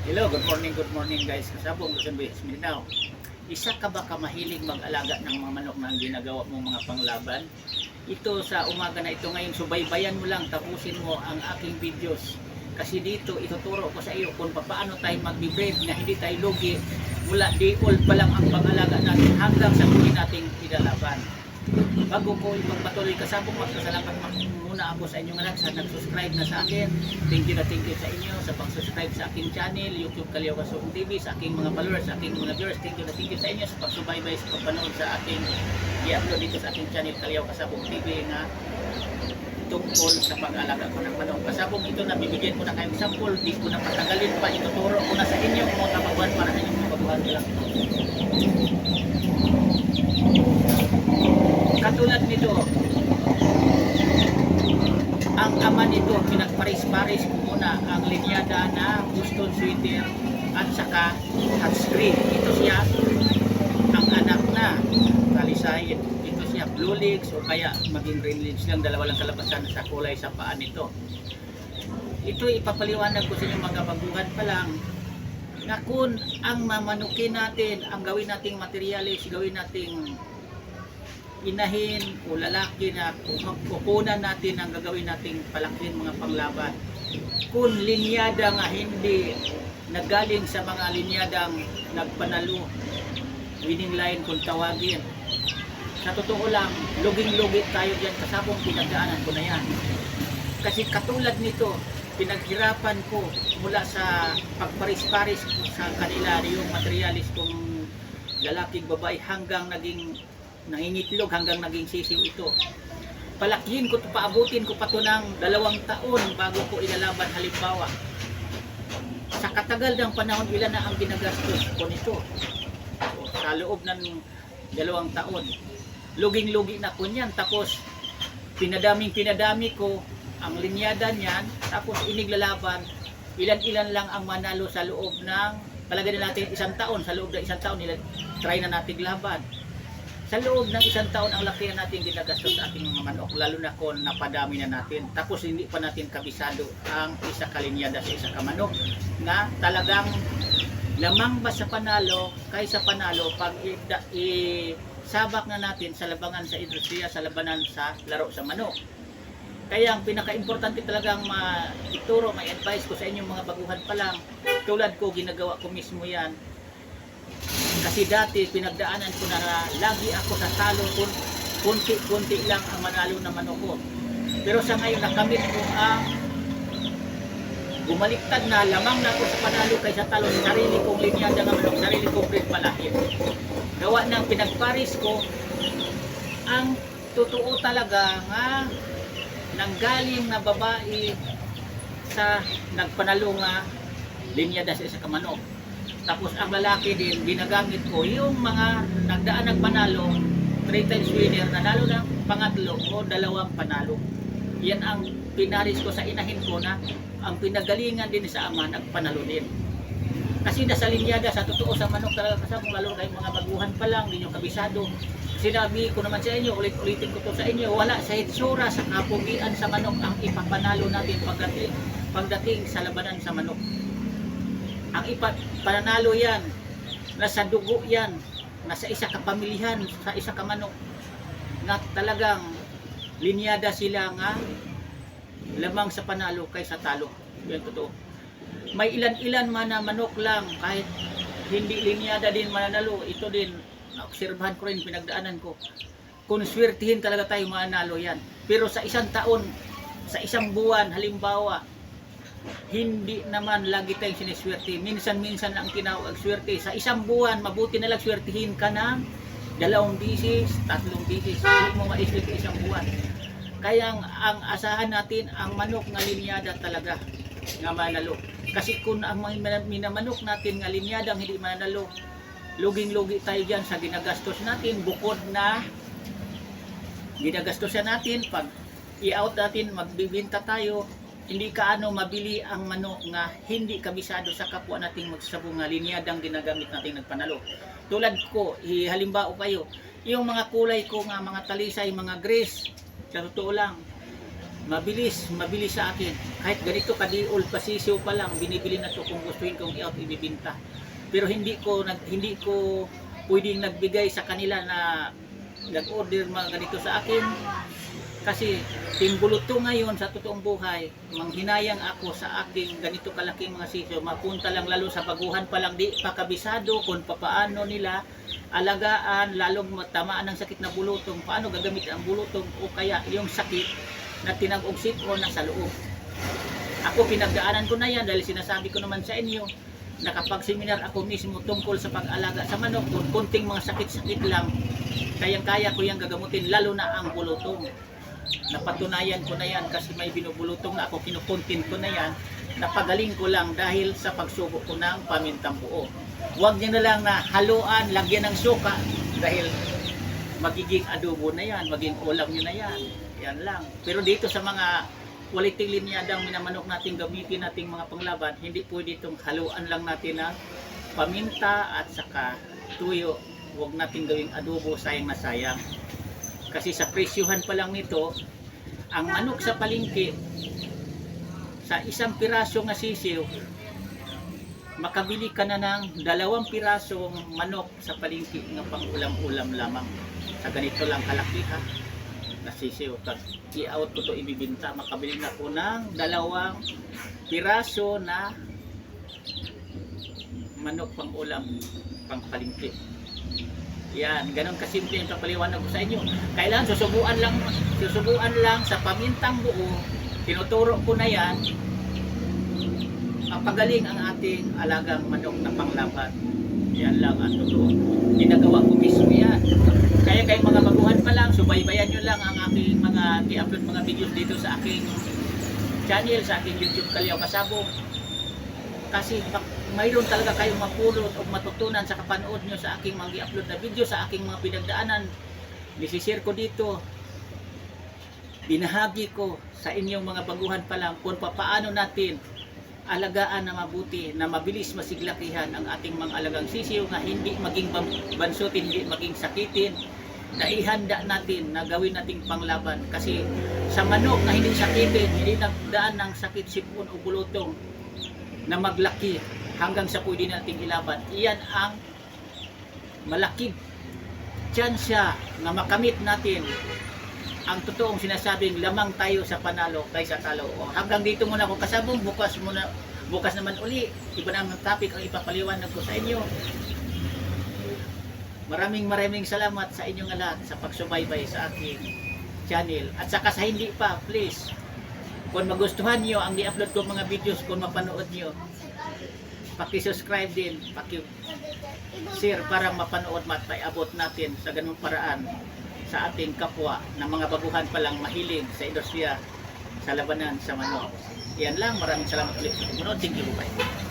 Hello, good morning guys. Kasabong Luzon, Visayas, Mindanao. Isa ka ba mahilig mag-alaga ng mga manok na ginagawa mo mga panglaban? Ito sa umaga na ito ngayon, subaybayan mo lang, tapusin mo ang aking videos. Kasi dito ituturo ko sa iyo kung paano tayo mag-breed na hindi tayo lugi mula day old pa lang ang pang-alaga natin hanggang sa huli nating pinalaban. Bago ko ipagpatuloy kasabong, magpasalamat muna ako sa inyong lahat sa nag-subscribe na sa akin. Thank you sa inyo sa pag-subscribe sa aking channel, YouTube Kalyaw Kasong TV, sa aking mga followers, sa aking mga viewers. Thank you sa inyo sa pagsubaybay sa pagpanood sa aking i-upload dito sa aking channel Kalyaw Kasong TV na tungkol sa pag-alaga ko ng manok. Kasabong ito na bibigyan ko na kayong sample, di ko na patagalin pa, ituturo ko na sa inyo mga kabaguhan para sa inyong mga kabaguhan lang. Katulad nito, ang ama nito, pinagparis-paris ko muna ang linyada na Boston Sweater at saka Husky. Ito siya, ang anak na Talisay. Ito siya, Blue Legs o kaya maging Green Legs lang, dalawa lang kalabasan sa kulay sa paa nito. Ito ipapaliwanag ko sa inyo mga baguhan pa lang na kung ang mamanukin natin, ang gawin nating materialis, gawin nating inahin o lalaki na kukunan natin ang gagawin nating palakin mga panglaban. Kung linyada nga hindi nagaling sa mga linyadang nagpanalo, winning line kung tawagin. Sa totoo lang, luging-lugi tayo dyan, kasabong pinagdaanan ko na yan. Kasi katulad nito, pinaghirapan ko mula sa pagparis-paris sa kanila yung materialis kong lalaking babae hanggang naging nangingitlog hanggang naging sisiw ito. Palakihin ko, paabutin ko pa ito ng 2 taon bago ko ilalaban halimbawa. Sa katagal ng panahon, ilan na ang ginagastos ko nito. Sa loob ng 2 taon. Luging-lugi na ko niyan. Tapos pinadami ko ang linyada niyan. Tapos iniglalaban. Ilan-ilan lang ang manalo sa loob ng, palagay na natin 1 taon. Sa loob ng 1 taon, try na natin laban. Sa loob ng 1 taon, ang laki na natin ginagastos sa ating mga manok, lalo na kung napadami na natin. Tapos hindi pa natin kabisado ang isa kalinyada sa isa kamanok na talagang lamang ba sa panalo kaysa panalo pag isabak na natin sa labangan sa industriya, sa labanan sa laro sa manok. Kaya ang pinaka-importante talagang ituro, may advice ko sa inyong mga baguhan pa lang, tulad ko, ginagawa ko mismo yan. Kasi dati pinagdaanan ko na lagi ako sa talo kung kunti-kunti lang ang manalo na manok ko. Pero sa ngayon nakamit ko ang bumaliktad na lamang na ako sa panalo kaysa talo, sarili kong linyada ng manok, sarili kong breed palahin. Gawa ng pinagparis ko, ang totoo talaga nga nanggaling na babae sa nagpanalo nga linyada sa isa ka manok. Tapos ang lalaki din, ginagamit ko yung mga nagdaan nagpanalo, 3 times winner, nanalo ng pangatlo o 2 panalo. Yan ang pinaris ko sa inahin ko na ang pinagalingan din sa ama, nagpanalo din. Kasi nasa linyada, sa totoo sa manok talaga, kasabong lalo kayong mga baguhan pa lang, hindi nyo kabisado. Sinabi ko naman sa inyo, ulit-ulitin ko to sa inyo, wala sa hitsura, sa kapugian sa manok ang ipapanalo natin pagdating sa labanan sa manok. Ang pananalo yan, nasa dugo yan, nasa isa ka pamilihan, sa isa ka manok, na talagang linyada sila nga lamang sa panalo kaysa talo. Yan totoo. May ilan-ilan man na manok lang, kahit hindi linyada din mananalo, ito din, naobserbahan ko rin, pinagdaanan ko. Kung swertihin talaga tayo mananalo yan. Pero sa 1 taon, sa 1 buwan, halimbawa, hindi naman lagi tayong siniswerte. Minsan-minsan lang tinawag swerte. Sa 1 buwan, mabuti na lang swertihin ka ng 2 bisis, 3 bisis. Hindi mo maiswerte 1 buwan. Kaya ang asahan natin, ang manok na linyada talaga nga manalo. Kasi kung ang mga minamanok natin nga linyada hindi manalo, luging-lugi tayo dyan sa ginagastos natin. Bukod na ginagastos natin, pag i-out natin, magbibinta tayo, hindi kaano mabili ang manok nga hindi kabisado sa kapwa nating magsasabong nga linyadang ginagamit nating nagpanalo. Tulad ko, halimbawa kayo, yung mga kulay ko nga mga talisay, mga gris, sa totoo lang, mabilis sa akin. Kahit ganito kadiol pasisiw pa lang, binibili na to kung gustuhin kong i-out ibibenta. Pero hindi ko pwedeng nagbigay sa kanila na nag-order mga ganito sa akin. Kasi timbulot to ngayon sa totoong buhay, manghinayang ako sa aking ganito kalaking mga sisiw, mapunta lang lalo sa baguhan pa lang, di pa kabisado kung paano nila alagaan, lalong matamaan ng sakit na bulutong, paano gagamit ang bulutong o kaya yung sakit na tinag-og sipon na sa loob. Ako pinagdaanan ko na yan dahil sinasabi ko naman sa inyo, nakapag-seminar ako mismo tungkol sa pag-alaga sa manok, kung konting mga sakit-sakit lang, kayang-kaya ko yung gagamutin, lalo na ang bulutong. Napatunayan ko na yan kasi may binubulutong na ako, kinukontin ko na yan, napagaling ko lang dahil sa pagsubo ko ng pamintang buo. Huwag nyo na lang na haluan, lagyan ng suka dahil magiging adobo na yan, maging ulam nyo na yan. Yan lang. Pero dito sa mga quality linyadang minamanok natin, gamitin nating mga panglaban, hindi pwede itong haluan lang natin ng paminta at saka tuyo. Huwag natin gawing adobo, sayang na sayang. Kasi sa presyuhan pa lang nito, ang manok sa palengke, sa isang piraso nga sisiw, makabili ka na ng 2 pirasong manok sa palengke nga pang ulam-ulam lamang. Sa ganito lang kalaki ha, na sisiw. I-out ko to ibibinta, makabili na ko ng 2 piraso na manok pang ulam, pang palengke. Yan, ganun kasimple yung papaliwanag ko sa inyo. Kailangan susubuan lang sa pamintang buo. Tinuturo ko na yan. Pagaling ang ating alagang manok na panglaban. Yan lang ang totoo. Ginagawa ko mismo yan. Kaya kayong mga baguhan pa lang, subaybayan nyo lang ang aking mga i-upload mga videos dito sa aking channel, sa aking YouTube Kalyaw Kasabong. Kasi mayroon talaga kayong mapulot o matutunan sa kapanood nyo sa aking mga i-upload na video, sa aking mga pinagdaanan. Nisishare ko dito, binahagi ko sa inyong mga baguhan pa lang kung paano natin alagaan na mabuti, na mabilis masiglakihan ang ating mga alagang sisiw, na hindi maging bansutin, hindi maging sakitin, na ihanda natin, na gawin nating panglaban. Kasi sa manok na hindi sakitin, hindi nagdaan ng sakit sipon o bulutong na maglaki hanggang sa pwede nating ilaban, iyan ang malaking tsansya na makamit natin ang totoong sinasabing lamang tayo sa panalo kaysa talo. O, hanggang dito muna ako kasabong, bukas naman uli, iba naman topic ang ipapaliwanag ko sa inyo. Maraming salamat sa inyong lahat sa pagsubaybay sa aking channel. At saka sa hindi pa, please, kung magustuhan nyo ang i-upload ko mga videos, kung mapanood nyo, paki-subscribe din, paki-share para mapanood matay-abot natin sa ganung paraan sa ating kapwa na mga baguhan pa lang mahilig sa industriya sa labanan sa manok. Yan lang, maraming salamat ulit sa panonood. Thank you, bye.